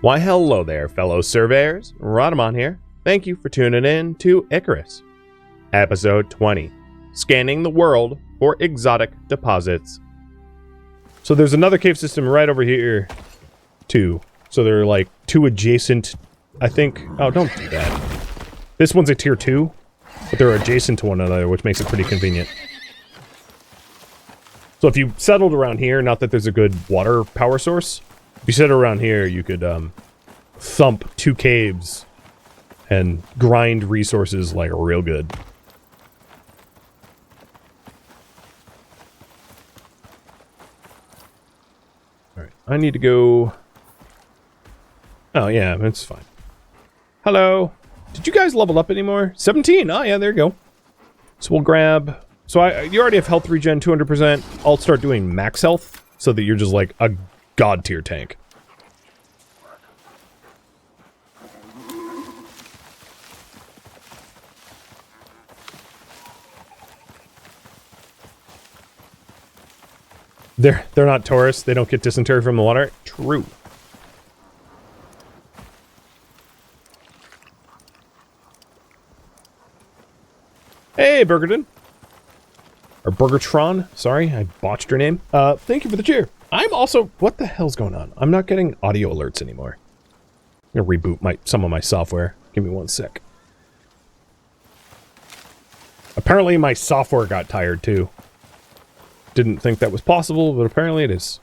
Why hello there, fellow surveyors. Rhadamant here. Thank you for tuning in to Icarus. Episode 20. Scanning the world for exotic deposits. So there's another cave system right over here, too. So they're like two adjacent, I think. Oh, don't do that. This one's a tier 2, but they're adjacent to one another, which makes it pretty convenient. So if you settled around here, not that there's a good water power source, if you settled around here, you could thump two caves and grind resources like real good. Alright, I need to go... Oh yeah, that's fine. Hello! Did you guys level up anymore? 17! Oh yeah, there you go. So we'll grab... So you already have health regen 200%. I'll start doing max health so that you're just like a god tier tank. They're not tourists. They don't get dysentery from the water. True. Hey, Burgerton. Or Burgertron. Sorry, I botched your name. Thank you for the cheer. I'm also... What the hell's going on? I'm not getting audio alerts anymore. I'm gonna reboot some of my software. Give me one sec. Apparently my software got tired too. Didn't think that was possible, but apparently it is.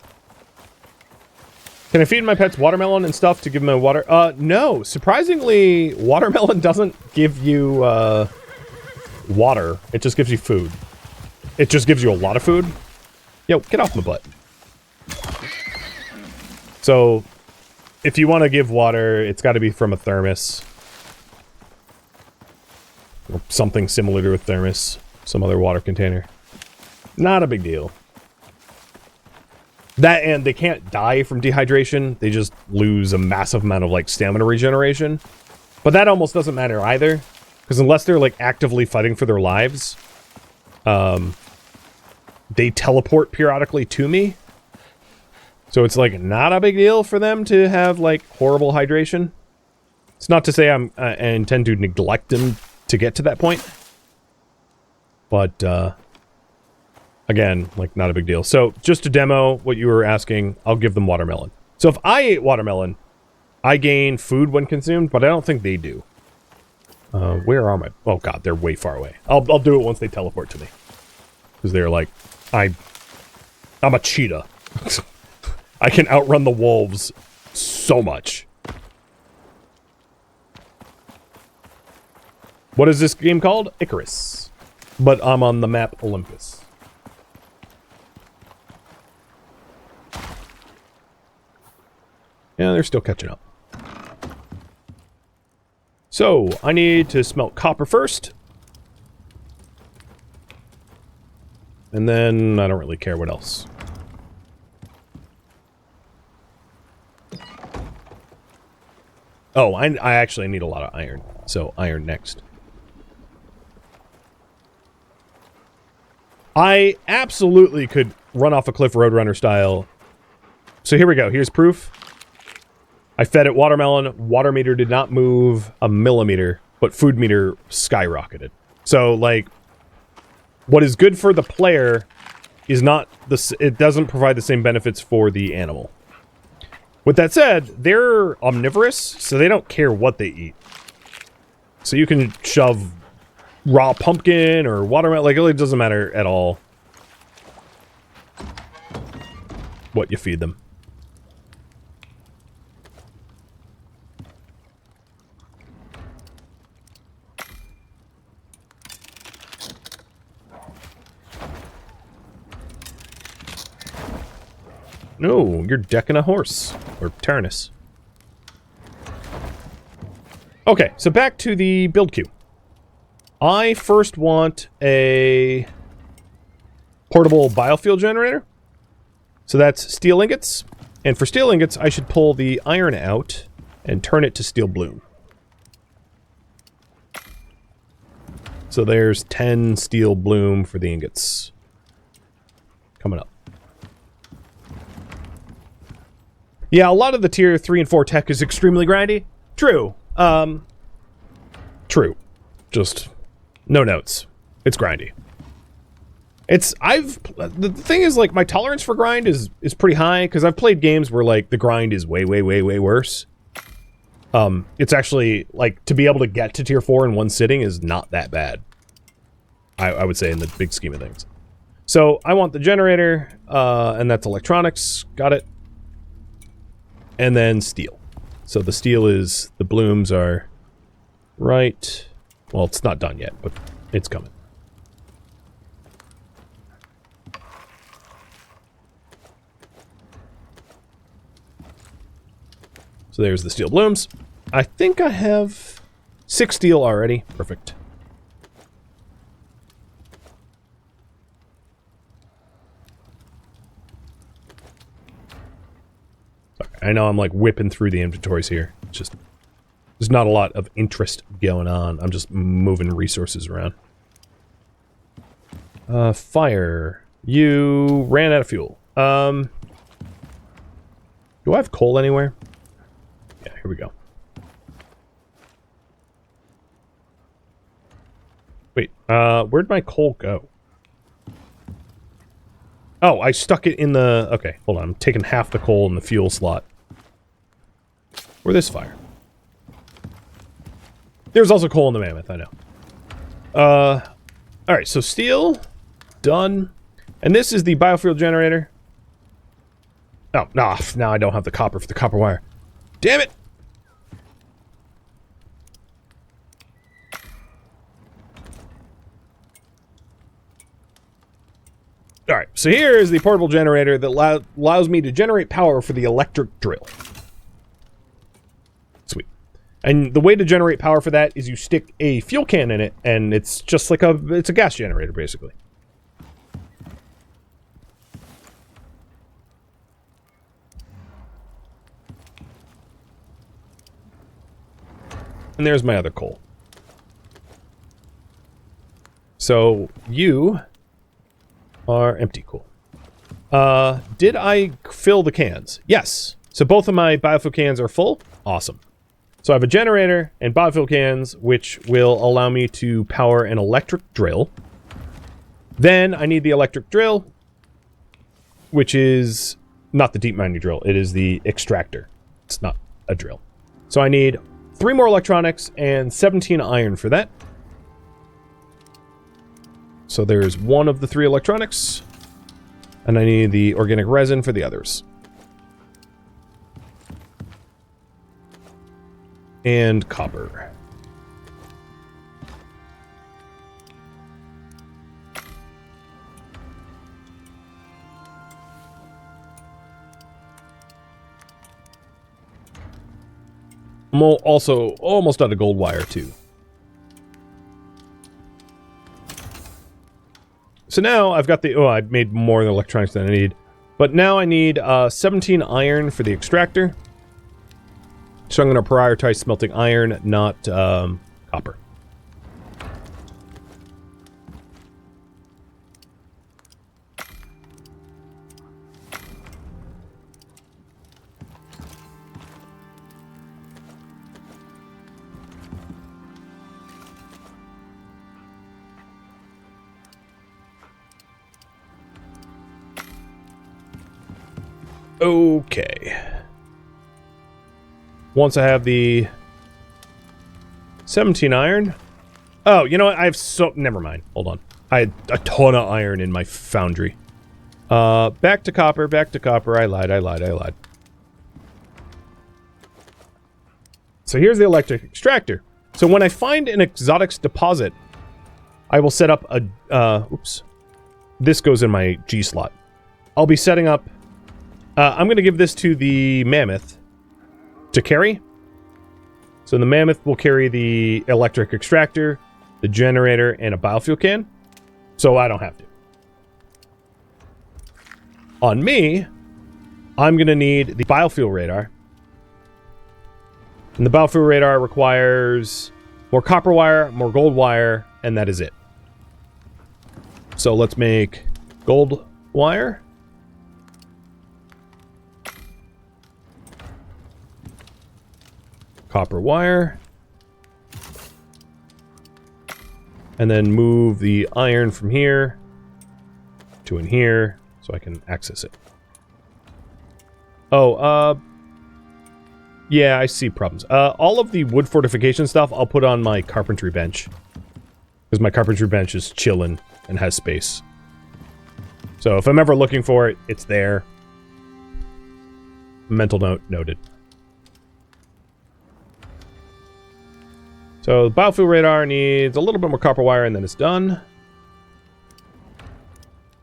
Can I feed my pets watermelon and stuff to give them water? No. Surprisingly, watermelon doesn't give you, water. It just gives you food. It just gives you a lot of food. Yo, get off my butt. So, if you want to give water, it's got to be from a thermos. Or something similar to a thermos. Some other water container. Not a big deal. That, and they can't die from dehydration. They just lose a massive amount of, like, stamina regeneration. But that almost doesn't matter either. Because unless they're, like, actively fighting for their lives... they teleport periodically to me. So it's, like, not a big deal for them to have, like, horrible hydration. It's not to say I intend to neglect them to get to that point. But, again, like, not a big deal. So, just to demo what you were asking, I'll give them watermelon. So if I ate watermelon, I gain food when consumed, but I don't think they do. Where are my... Oh, God, they're way far away. I'll do it once they teleport to me. Because they're like... I'm a cheetah. I can outrun the wolves so much. What is this game called? Icarus. But I'm on the map Olympus. Yeah, they're still catching up. So, I need to smelt copper first. And then, I don't really care what else. Oh, I actually need a lot of iron. So, iron next. I absolutely could run off a cliff Roadrunner style. So here we go. Here's proof. I fed it watermelon. Water meter did not move a millimeter, but food meter skyrocketed. So, like, what is good for the player is not the... It doesn't provide the same benefits for the animal. With that said, they're omnivorous, so they don't care what they eat. So you can shove raw pumpkin or watermelon, like, it really doesn't matter at all what you feed them. No, you're decking a horse. Or Tyrannus. Okay, so back to the build queue. I first want a portable biofuel generator. So that's steel ingots. And for steel ingots, I should pull the iron out and turn it to steel bloom. So there's 10 steel bloom for the ingots. Coming up. Yeah, a lot of the tier 3 and 4 tech is extremely grindy. True. True. Just no notes. It's grindy. The thing is, like, my tolerance for grind is pretty high, because I've played games where, like, the grind is way, way, way, way worse. It's actually, like, to be able to get to tier 4 in one sitting is not that bad. I would say, in the big scheme of things. So, I want the generator, and that's electronics. Got it. And then steel. So the steel is, the blooms are right. Well, it's not done yet, but it's coming. So there's the steel blooms. I think I have 6 steel already. Perfect. I know I'm like whipping through the inventories here. It's just, there's not a lot of interest going on. I'm just moving resources around. Fire. You ran out of fuel. Do I have coal anywhere? Yeah, here we go. Wait, where'd my coal go? Oh, I stuck it in the... Okay, hold on. I'm taking half the coal in the fuel slot. Or this fire. There's also coal in the mammoth, I know. Alright, so steel. Done. And this is the biofuel generator. Oh, no, now I don't have the copper for the copper wire. Damn it! Alright, so here is the portable generator that allows me to generate power for the electric drill. Sweet. And the way to generate power for that is you stick a fuel can in it, and it's just like it's a gas generator, basically. And there's my other coal. So, you are empty. Cool. Did I fill the cans? Yes. So both of my biofuel cans are full. Awesome. So I have a generator and biofuel cans, which will allow me to power an electric drill. Then I need the electric drill, which is not the deep mining drill. It is the extractor. It's not a drill. So I need 3 more electronics and 17 iron for that. So there's 1 of the 3 electronics. And I need the organic resin for the others. And copper. I'm also almost out of gold wire, too. So now I've got the... Oh, I made more electronics than I need. But now I need 17 iron for the extractor. So I'm going to prioritize smelting iron, not copper. Okay. Once I have the 17 iron... Oh, you know what? I have so... Never mind. Hold on. I had a ton of iron in my foundry. Back to copper, back to copper. I lied. So here's the electric extractor. So when I find an exotics deposit, I will set up a... oops. This goes in my G slot. I'll be setting up... I'm going to give this to the mammoth to carry. So the mammoth will carry the electric extractor, the generator, and a biofuel can. So I don't have to. On me, I'm going to need the biofuel radar. And the biofuel radar requires more copper wire, more gold wire, and that is it. So let's make gold wire. copper wire. And then move the iron from here to in here so I can access it. Oh, yeah, I see problems. All of the wood fortification stuff I'll put on my carpentry bench. Because my carpentry bench is chilling and has space. So if I'm ever looking for it, it's there. Mental note noted. So the biofuel radar needs a little bit more copper wire and then it's done.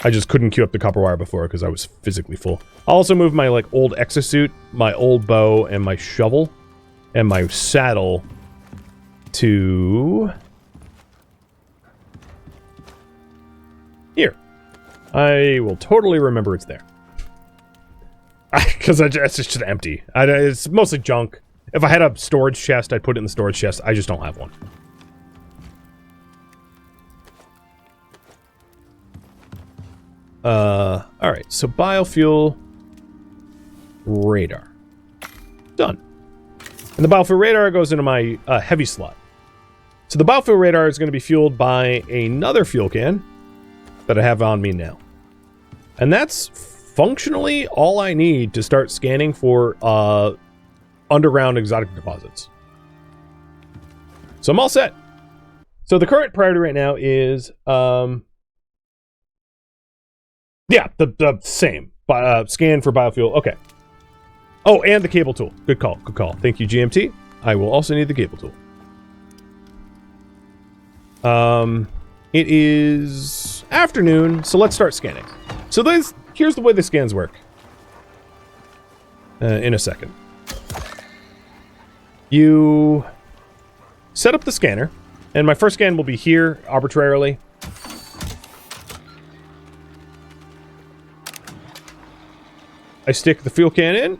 I just couldn't queue up the copper wire before because I was physically full. I'll also move my like old exosuit, my old bow, and my shovel, and my saddle to here. I will totally remember it's there. Because it's just empty. It's mostly junk. If I had a storage chest, I'd put it in the storage chest. I just don't have one. Alright, so biofuel radar. Done. And the biofuel radar goes into my heavy slot. So the biofuel radar is going to be fueled by another fuel can that I have on me now. And that's functionally all I need to start scanning for underground exotic deposits. So I'm all set. So the current priority right now is yeah, the same. Scan for biofuel. Okay. Oh, and the cable tool. Good call. Good call. Thank you, GMT. I will also need the cable tool. It is afternoon, so let's start scanning. So here's the way the scans work. In a second. You set up the scanner, and my first scan will be here, arbitrarily. I stick the fuel can in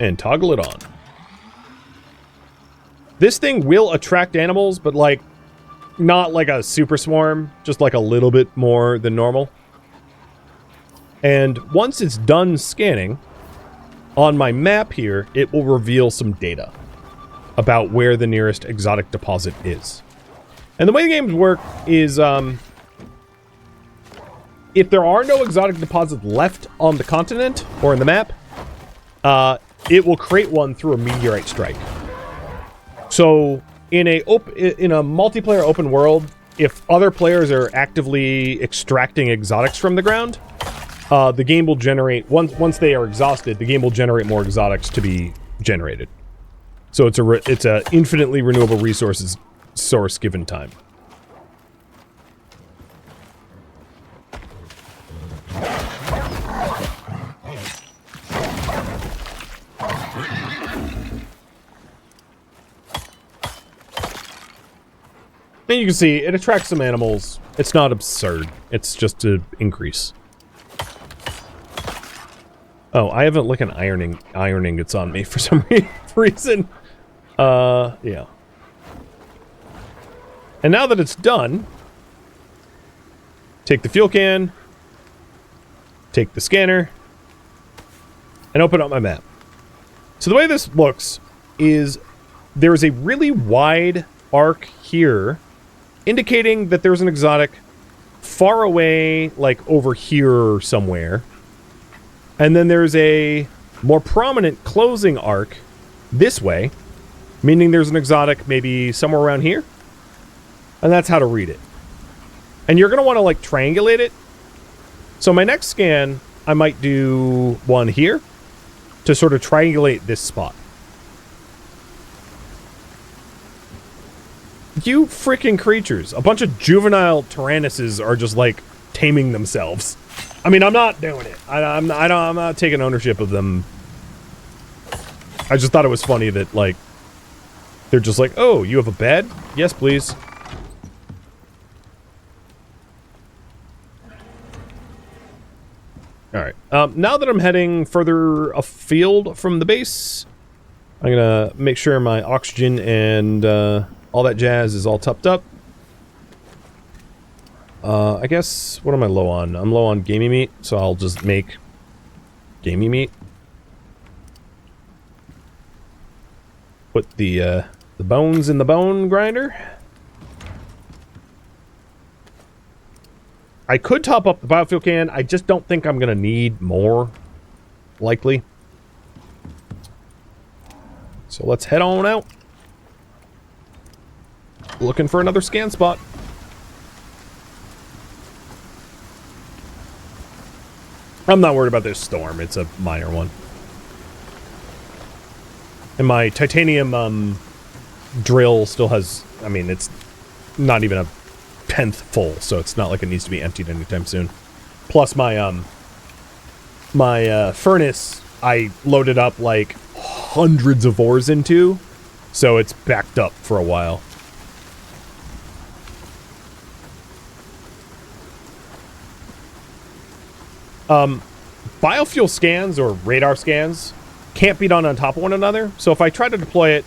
and toggle it on. This thing will attract animals, but like not like a super swarm, just like a little bit more than normal. And once it's done scanning, on my map here, it will reveal some data about where the nearest exotic deposit is. And the way the games work is, if there are no exotic deposits left on the continent or in the map, it will create one through a meteorite strike. So in a multiplayer open world, if other players are actively extracting exotics from the ground, the game will generate once they are exhausted. The game will generate more exotics to be generated. So it's a infinitely renewable resources source given time. And you can see, it attracts some animals. It's not absurd. It's just to increase. Oh, I haven't like an iron ingots on me for some reason. Yeah. And now that it's done, take the fuel can, take the scanner, and open up my map. So the way this looks is there is a really wide arc here indicating that there's an exotic far away, like over here somewhere. And then there's a more prominent closing arc this way, meaning there's an exotic maybe somewhere around here. And that's how to read it. And you're going to want to like triangulate it. So my next scan, I might do one here to sort of triangulate this spot. You freaking creatures. A bunch of juvenile tyrannuses are just like taming themselves. I mean, I'm not doing it. I'm not taking ownership of them. I just thought it was funny that like they're just like, oh, you have a bed? Yes, please. Alright, now that I'm heading further afield from the base, I'm gonna make sure my oxygen and all that jazz is all topped up. I guess, what am I low on? I'm low on gamey meat, so I'll just make gamey meat. Put the bones in the bone grinder. I could top up the biofuel can. I just don't think I'm going to need more, likely. So let's head on out. Looking for another scan spot. I'm not worried about this storm. It's a minor one. And my titanium drill still has... I mean, it's not even a 10th full, so it's not like it needs to be emptied anytime soon. Plus my my furnace, I loaded up like hundreds of ores into, so it's backed up for a while. Biofuel scans or radar scans can't be done on top of one another, so if I try to deploy it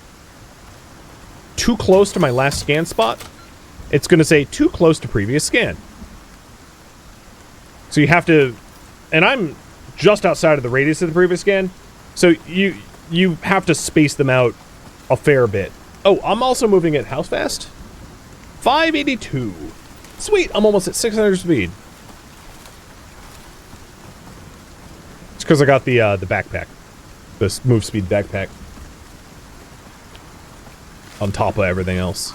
too close to my last scan spot, it's going to say too close to previous scan. So you have to, and I'm just outside of the radius of the previous scan, so you have to space them out a fair bit. Oh, I'm also moving at how fast? 582. Sweet, I'm almost at 600 speed. It's because I got the backpack, this move speed backpack, on top of everything else.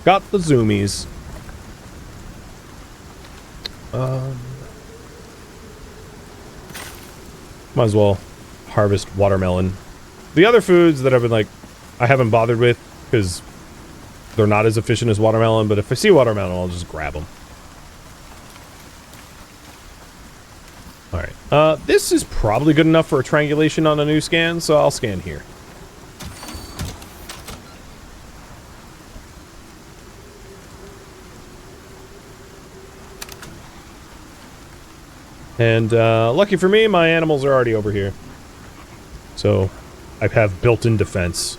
Got the zoomies. Might as well harvest watermelon. The other foods that I've been like, I haven't bothered with because they're not as efficient as watermelon, but if I see watermelon, I'll just grab them. Alright, this is probably good enough for a triangulation on a new scan, so I'll scan here. And lucky for me, my animals are already over here. So I have built-in defense.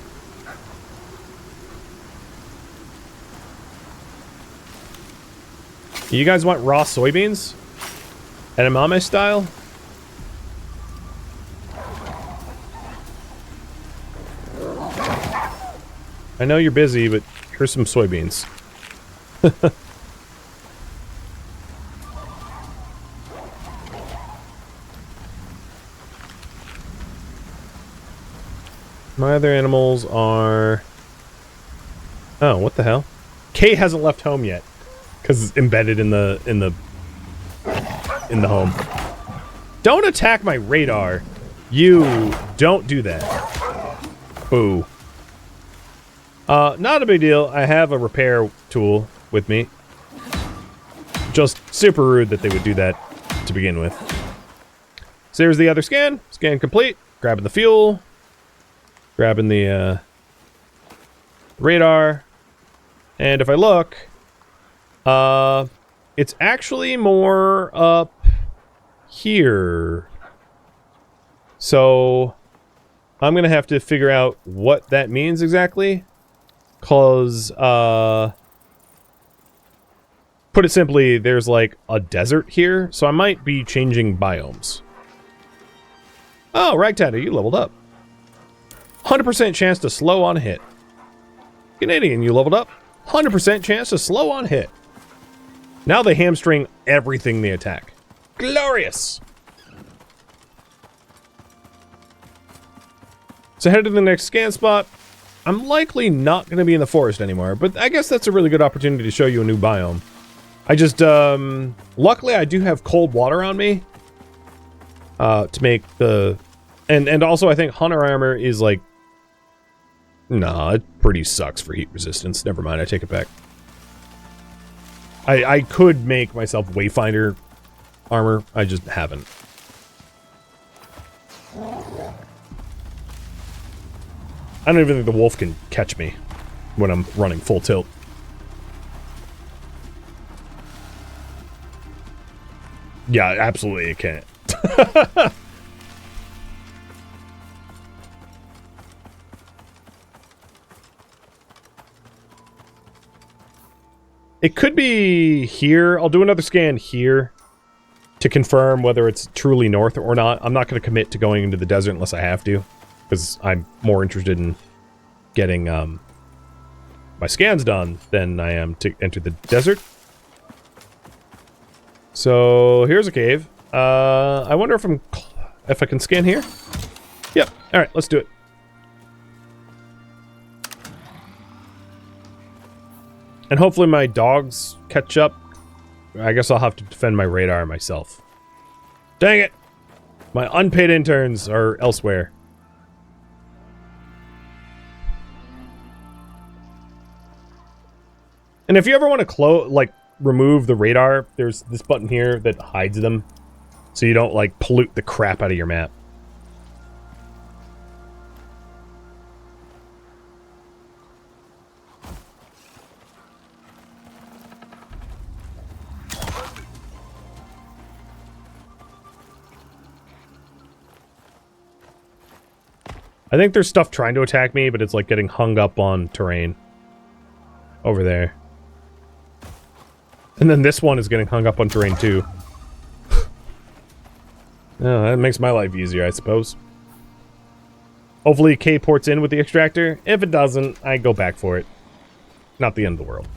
You guys want raw soybeans? Edamame style? I know you're busy, but here's some soybeans. My other animals are... Oh, what the hell? Kay hasn't left home yet. Because it's embedded in the home. Don't attack my radar. You don't do that. Boo. Not a big deal. I have a repair tool with me. Just super rude that they would do that to begin with. So here's the other scan. Scan complete. Grabbing the fuel. Grabbing the radar. And if I look, it's actually more up here. So I'm gonna have to figure out what that means exactly. 'Cause, put it simply, there's like a desert here, so I might be changing biomes. Oh, Ragtag, you leveled up. 100% chance to slow on hit. Canadian, you leveled up. 100% chance to slow on hit. Now they hamstring everything they attack. Glorious! So head to the next scan spot. I'm likely not going to be in the forest anymore, but I guess that's a really good opportunity to show you a new biome. I just, luckily I do have cold water on me. To make the... And also I think hunter armor is like... Nah, it pretty sucks for heat resistance. Never mind, I take it back. I could make myself Wayfinder armor, I just haven't. I don't even think the wolf can catch me when I'm running full tilt. Yeah, absolutely it can't. It could be here. I'll do another scan here to confirm whether it's truly north or not. I'm not going to commit to going into the desert unless I have to. Because I'm more interested in getting my scans done than I am to enter the desert. So here's a cave. I wonder if I can scan here. Yep. All right, let's do it. And hopefully my dogs catch up. I guess I'll have to defend my radar myself. Dang it! My unpaid interns are elsewhere. And if you ever want to remove the radar, there's this button here that hides them. So you don't, like, pollute the crap out of your map. I think there's stuff trying to attack me, but it's like getting hung up on terrain. Over there. And then this one is getting hung up on terrain too. Oh, that makes my life easier, I suppose. Hopefully K ports in with the extractor. If it doesn't, I go back for it. Not the end of the world.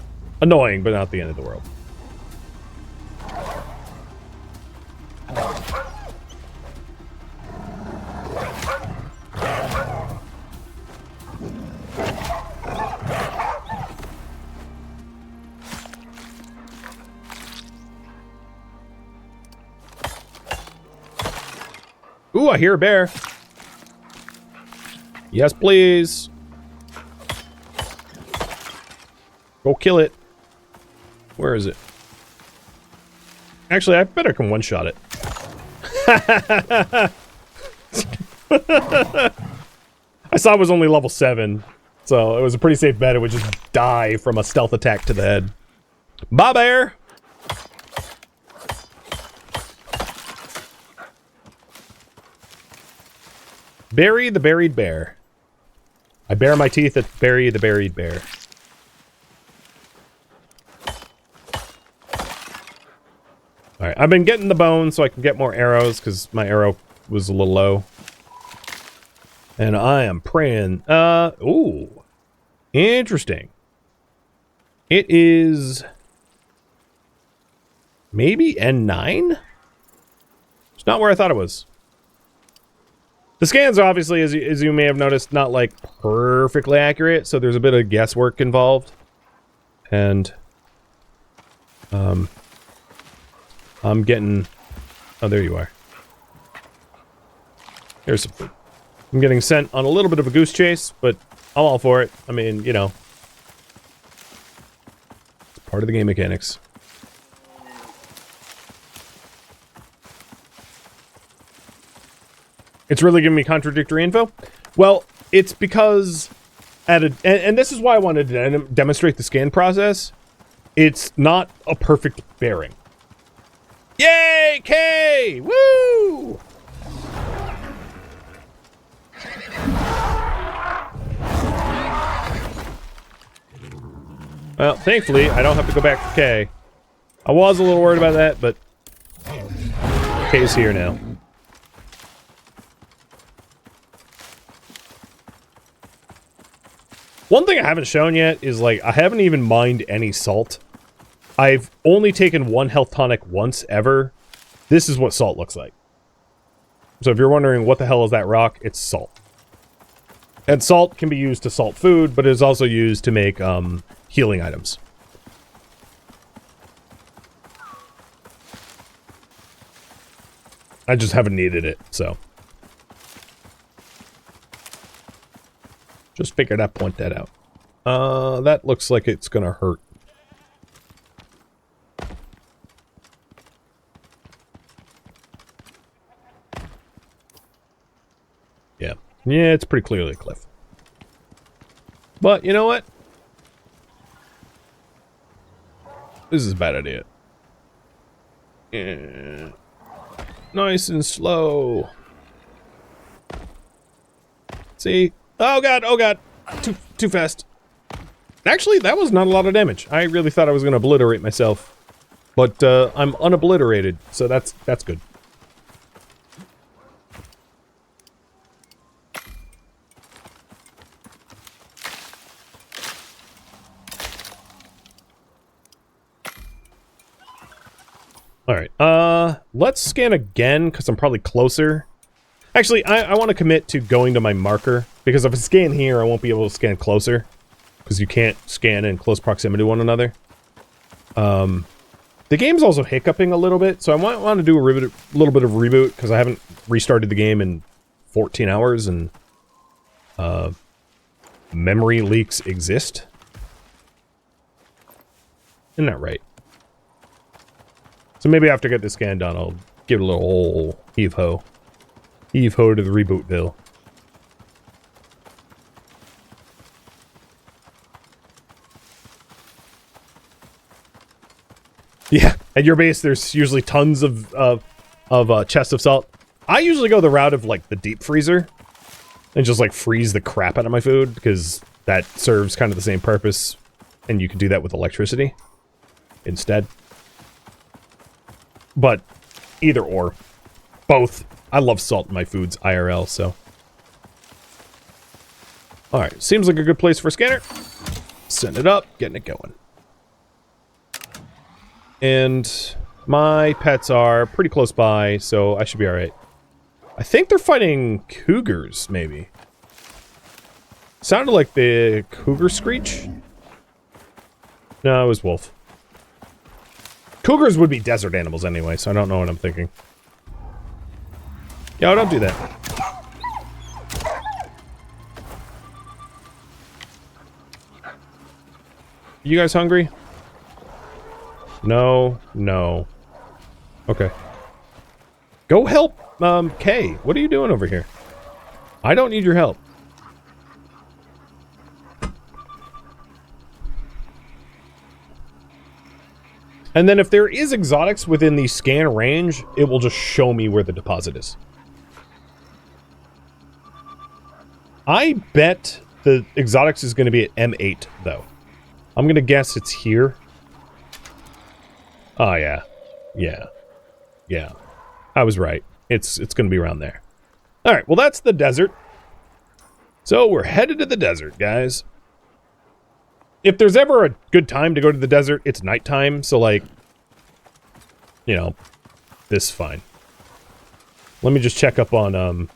Annoying, but not the end of the world. Ooh, I hear a bear. Yes, please. Go kill it. Where is it? Actually, I better come one-shot it. I saw it was only level 7, so it was a pretty safe bet it would just die from a stealth attack to the head. Bye, bear! Bury the buried bear. I bare my teeth at bury the buried bear. Alright, I've been getting the bone so I can get more arrows, because my arrow was a little low. And I am praying... ooh. Interesting. It is... maybe N9? It's not where I thought it was. The scans are obviously, as you may have noticed, not, like, perfectly accurate, so there's a bit of guesswork involved. And, I'm getting... oh, there you are. Here's some food. I'm getting sent on a little bit of a goose chase, but I'm all for it. I mean, you know. It's part of the game mechanics. It's really giving me contradictory info? Well, it's because and this is why I wanted to demonstrate the scan process. It's not a perfect bearing. Yay, K! Woo! Well, thankfully, I don't have to go back for K. I was a little worried about that, but K's here now. One thing I haven't shown yet is, like, I haven't even mined any salt. I've only taken one health tonic once ever. This is what salt looks like. So if you're wondering what the hell is that rock, it's salt. And salt can be used to salt food, but it is also used to make healing items. I just haven't needed it, so. Just figured I'd point that out. That looks like it's gonna hurt. Yeah. Yeah, it's pretty clearly a cliff. But, you know what? This is a bad idea. Yeah. Nice and slow. See? Oh god, oh god. Too fast. Actually, that was not a lot of damage. I really thought I was gonna obliterate myself. But, I'm unobliterated, so that's good. Alright, let's scan again, because I'm probably closer. Actually, I want to commit to going to my marker, because if I scan here, I won't be able to scan closer. Because you can't scan in close proximity to one another. The game's also hiccuping a little bit, so I might want to do a little bit of reboot, because I haven't restarted the game in 14 hours, and memory leaks exist. Isn't that right? So maybe after I get this scan done, I'll give it a little old heave-ho. Heave-ho to the rebootville. Yeah, at your base, there's usually tons of chests of salt. I usually go the route of, like, the deep freezer. And just, like, freeze the crap out of my food, because that serves kind of the same purpose. And you can do that with electricity instead. But either or. Both. I love salt in my foods IRL, so. Alright, seems like a good place for a scanner. Send it up, getting it going. And my pets are pretty close by, so I should be alright. I think they're fighting cougars, maybe. Sounded like the cougar screech? No, it was wolf. Cougars would be desert animals anyway, so I don't know what I'm thinking. Yo, don't do that. You guys hungry? No, no. Okay. Go help, Kay. What are you doing over here? I don't need your help. And then if there is exotics within the scan range, it will just show me where the deposit is. I bet the exotics is going to be at M8, though. I'm going to guess it's here. Oh, yeah. Yeah. Yeah. I was right. It's going to be around there. Alright, well that's the desert. So we're headed to the desert, guys. If there's ever a good time to go to the desert, it's nighttime, so like, you know, this is fine. Let me just check up on,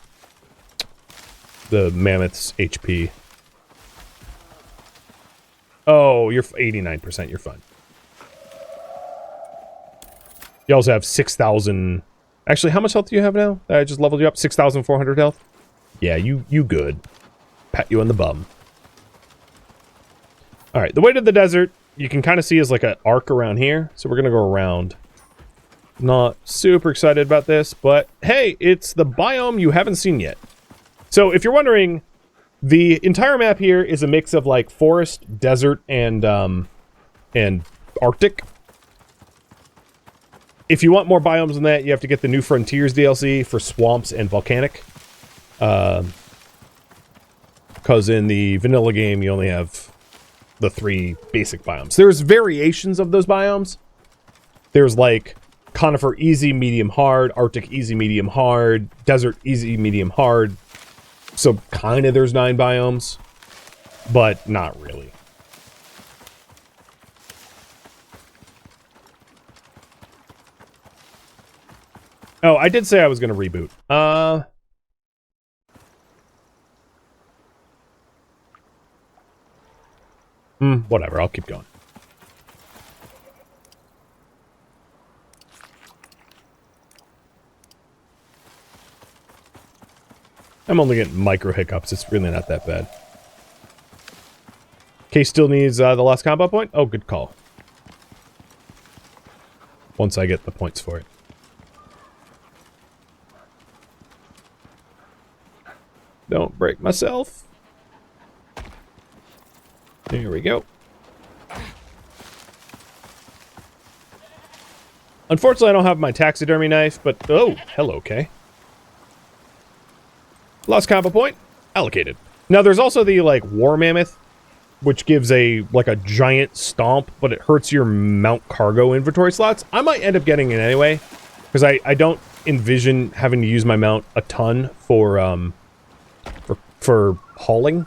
the mammoth's HP. Oh, you're 89%, you're fine. You also have 6,000... Actually, how much health do you have now? I just leveled you up, 6,400 health? Yeah, you good. Pat you on the bum. Alright, the way to the desert, you can kind of see is like an arc around here. So we're going to go around. Not super excited about this, but hey, it's the biome you haven't seen yet. So if you're wondering, the entire map here is a mix of like forest, desert, and Arctic. If you want more biomes than that, you have to get the New Frontiers DLC for swamps and volcanic. Because in the vanilla game, you only have the 3 basic biomes. There's variations of those biomes. There's like conifer easy, medium, hard, Arctic easy, medium, hard, desert easy, medium, hard. So kind of there's 9 biomes, but not really. Oh, I did say I was going to reboot. Whatever, I'll keep going. I'm only getting micro hiccups. It's really not that bad. Case still needs the last combat point? Oh, good call. Once I get the points for it. Don't break myself. There we go. Unfortunately, I don't have my taxidermy knife, but... Oh, hello, Kay. Lost combo point. Allocated. Now, there's also the, like, war mammoth, which gives a, like, a giant stomp, but it hurts your mount cargo inventory slots. I might end up getting it anyway, because I don't envision having to use my mount a ton for hauling.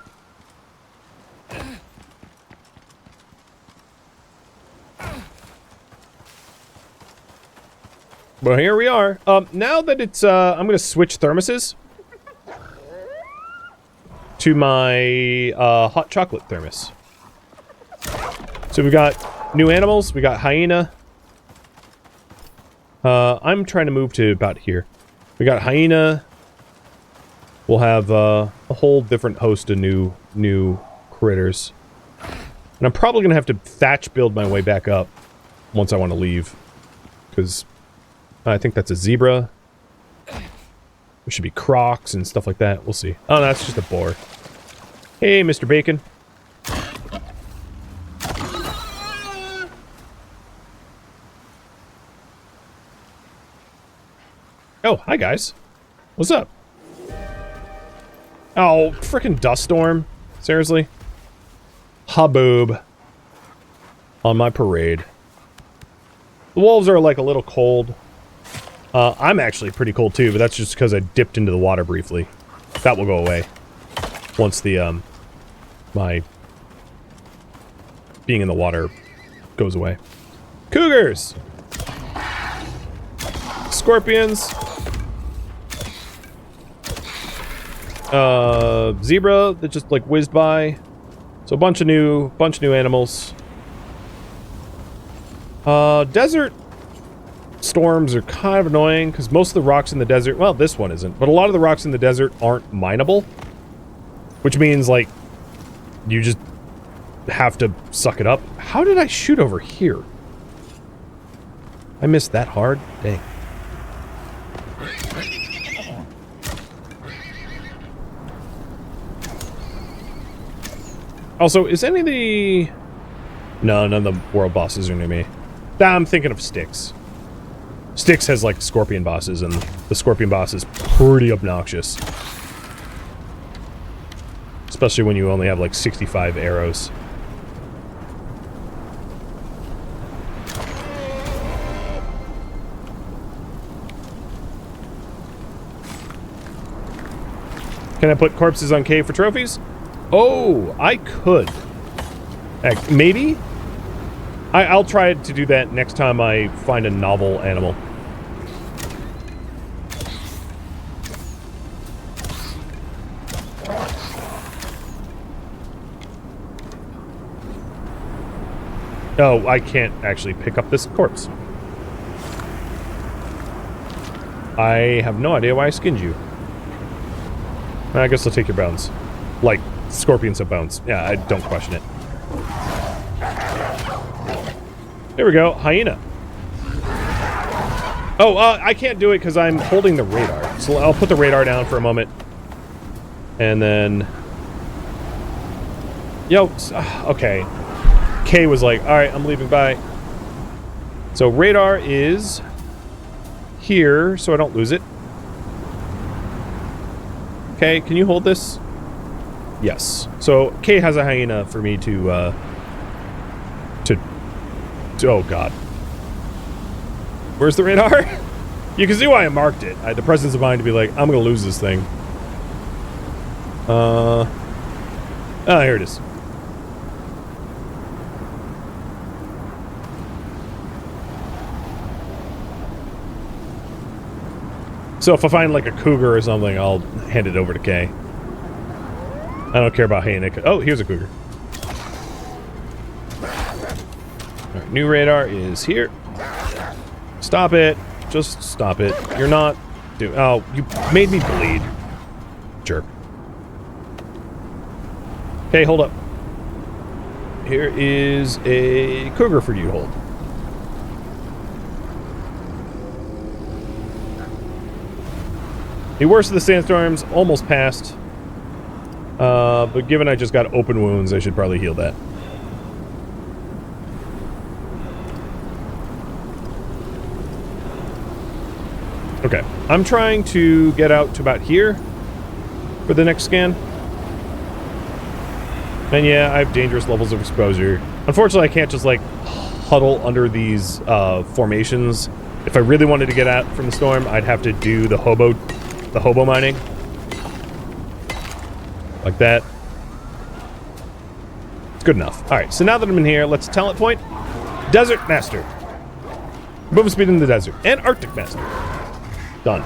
Well, here we are. Now that it's, I'm gonna switch thermoses to my, hot chocolate thermos. So we got new animals. We got hyena. I'm trying to move to about here. We got hyena. We'll have, a whole different host of new critters. And I'm probably gonna have to thatch build my way back up once I want to leave. Because I think that's a zebra. There should be crocs and stuff like that. We'll see. Oh, no, that's just a boar. Hey, Mr. Bacon. Oh, hi, guys. What's up? Oh, frickin' dust storm. Seriously? Haboob. On my parade. The wolves are, like, a little cold. I'm actually pretty cold, too, but that's just because I dipped into the water briefly. That will go away. Once the, my being in the water goes away. Cougars! Scorpions! Zebra that just, like, whizzed by. So a bunch of new animals. Desert storms are kind of annoying because most of the rocks in the desert, well, this one isn't, but a lot of the rocks in the desert aren't mineable, which means, like, you just have to suck it up. How did I shoot over here? I missed that hard? Dang. Also, is any of the... No, none of the world bosses are near me. I'm thinking of Styx. Styx has, like, scorpion bosses, and the scorpion boss is pretty obnoxious. Especially when you only have, like, 65 arrows. Can I put corpses on K for trophies? Oh, I could. Heck, maybe? I'll try to do that next time I find a novel animal. Oh, I can't actually pick up this corpse. I have no idea why I skinned you. I guess I'll take your bones. Like, scorpions have bones. Yeah, I don't question it. There we go, hyena. Oh, I can't do it because I'm holding the radar. So I'll put the radar down for a moment. And then... Yo, okay. K was like, alright, I'm leaving, bye. So radar is... here, so I don't lose it. Okay, can you hold this? Yes. So K has a hyena for me to oh god. Where's the radar? You can see why I marked it. I had the presence of mind to be like, I'm gonna lose this thing. Oh, here it is. So if I find like a cougar or something, I'll hand it over to K. I don't care about hyena. Oh, here's a cougar. Alright, new radar is here. Stop it. Just stop it. You're not... Oh, you made me bleed. Jerk. Okay, hold up. Here is a cougar for you to hold. The worst of the sandstorms almost passed. But given I just got open wounds, I should probably heal that. Okay, I'm trying to get out to about here for the next scan. And yeah, I have dangerous levels of exposure. Unfortunately, I can't just, like, huddle under these formations. If I really wanted to get out from the storm, I'd have to do the hobo mining. Like that. It's good enough. Alright, so now that I'm in here, let's talent point. Desert Master. Movement speed in the desert. And Arctic Master. Done.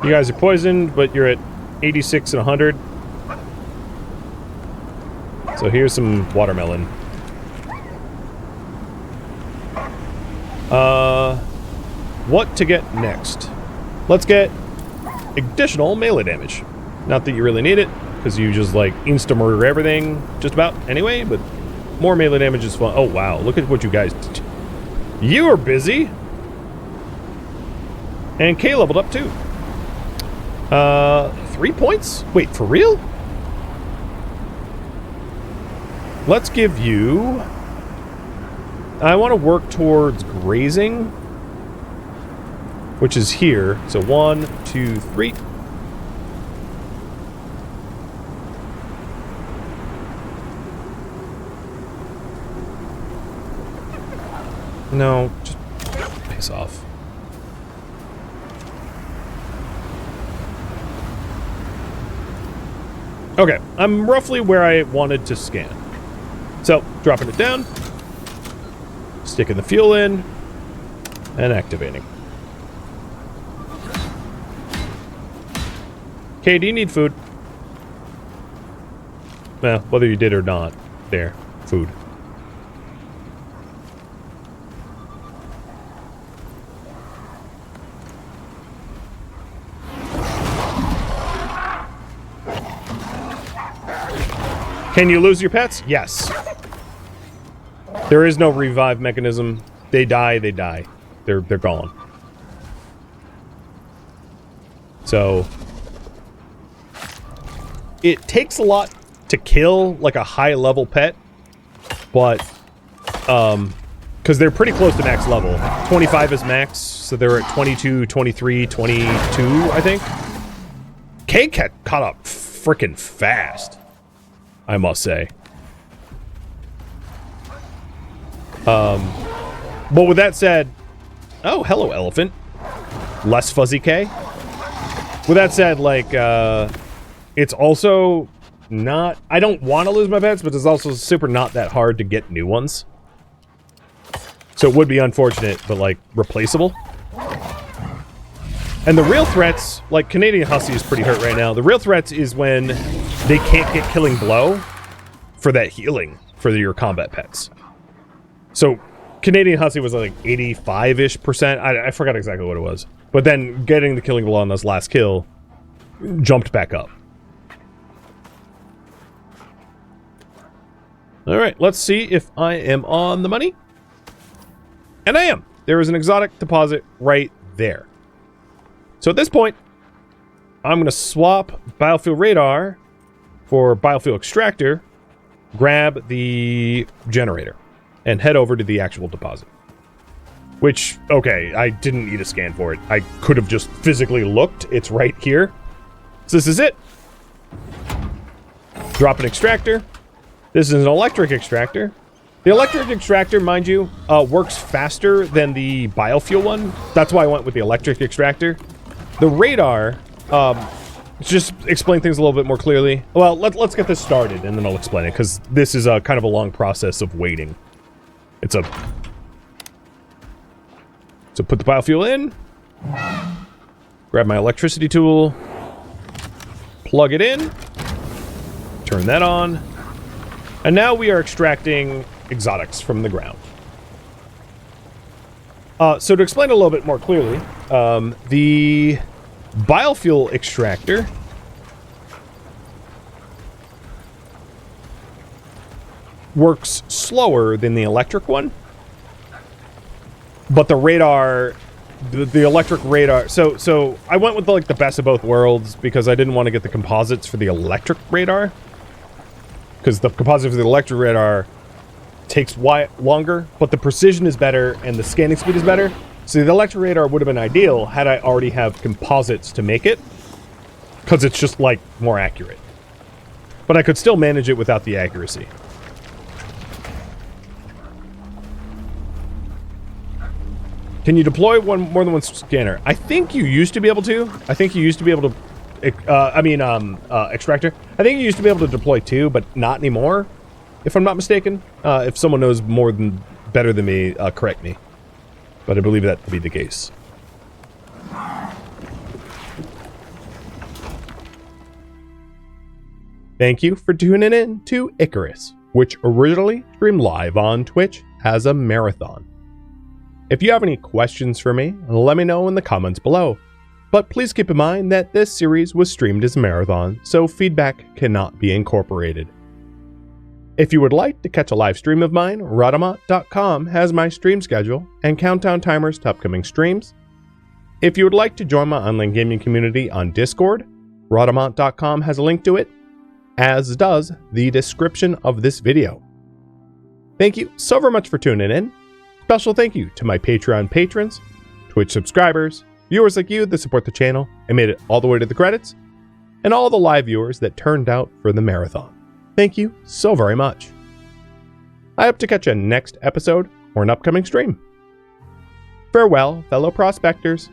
You guys are poisoned, but you're at 86 and 100. So here's some watermelon. What to get next? Let's get additional melee damage. Not that you really need it, because you just like insta-murder everything just about anyway, but more melee damage is fun. Oh wow, look at what you guys did. You are busy! And K leveled up too. 3 points? Wait, for real? Let's give you... I want to work towards grazing, which is here. So 1, 2, 3. No, just piss off. Okay, I'm roughly where I wanted to scan. So, dropping it down, sticking the fuel in, and activating. Okay, do you need food? Well, whether you did or not, there, food. Can you lose your pets? Yes. There is no revive mechanism. They die, they die. They're gone. So it takes a lot to kill like a high level pet, but because they're pretty close to max level. 25 is max, so they're at 22, 23, 22, I think. K-Cat caught up freaking fast, I must say. But with that said, oh, hello, elephant. Less fuzzy K. With that said, like, it's also not... I don't want to lose my pets, but it's also super not that hard to get new ones. So it would be unfortunate, but, like, replaceable. And the real threats, like, Canadian Hussy is pretty hurt right now. The real threats is when they can't get Killing Blow for that healing for your combat pets. So, Canadian Hussy was like 85-ish%. I forgot exactly what it was. But then getting the Killing Blow on this last kill jumped back up. Alright, let's see if I am on the money. And I am. There is an exotic deposit right there. So at this point, I'm going to swap biofuel radar for biofuel extractor, grab the generator, and head over to the actual deposit. Which, okay, I didn't need a scan for it. I could have just physically looked. It's right here. So this is it. Drop an extractor. This is an electric extractor. The electric extractor, mind you, works faster than the biofuel one. That's why I went with the electric extractor. The radar, just explain things a little bit more clearly. Well, let's get this started, and then I'll explain it, because this is a kind of a long process of waiting. It's a... So put the biofuel in. Grab my electricity tool. Plug it in. Turn that on. And now we are extracting exotics from the ground. So to explain a little bit more clearly, the biofuel extractor works slower than the electric one, but the radar, the electric radar, so I went with like the best of both worlds because I didn't want to get the composites for the electric radar, because the composite for the electric radar takes longer, but the precision is better and the scanning speed is better. So the electric radar would have been ideal had I already have composites to make it, because it's just like more accurate. But I could still manage it without the accuracy. Can you deploy more than one scanner? I think you used to be able to. I think you used to be able to. Extractor. I think you used to be able to deploy 2, but not anymore. If I'm not mistaken. If someone knows better than me, correct me. But I believe that to be the case. Thank you for tuning in to Icarus, which originally streamed live on Twitch as a marathon. If you have any questions for me, let me know in the comments below. But please keep in mind that this series was streamed as a marathon, so feedback cannot be incorporated. If you would like to catch a live stream of mine, Rhadamant.com has my stream schedule and countdown timers to upcoming streams. If you would like to join my online gaming community on Discord, Rhadamant.com has a link to it, as does the description of this video. Thank you so very much for tuning in. Special thank you to my Patreon patrons, Twitch subscribers, viewers like you that support the channel and made it all the way to the credits, and all the live viewers that turned out for the marathon. Thank you so very much. I hope to catch you next episode or an upcoming stream. Farewell, fellow prospectors.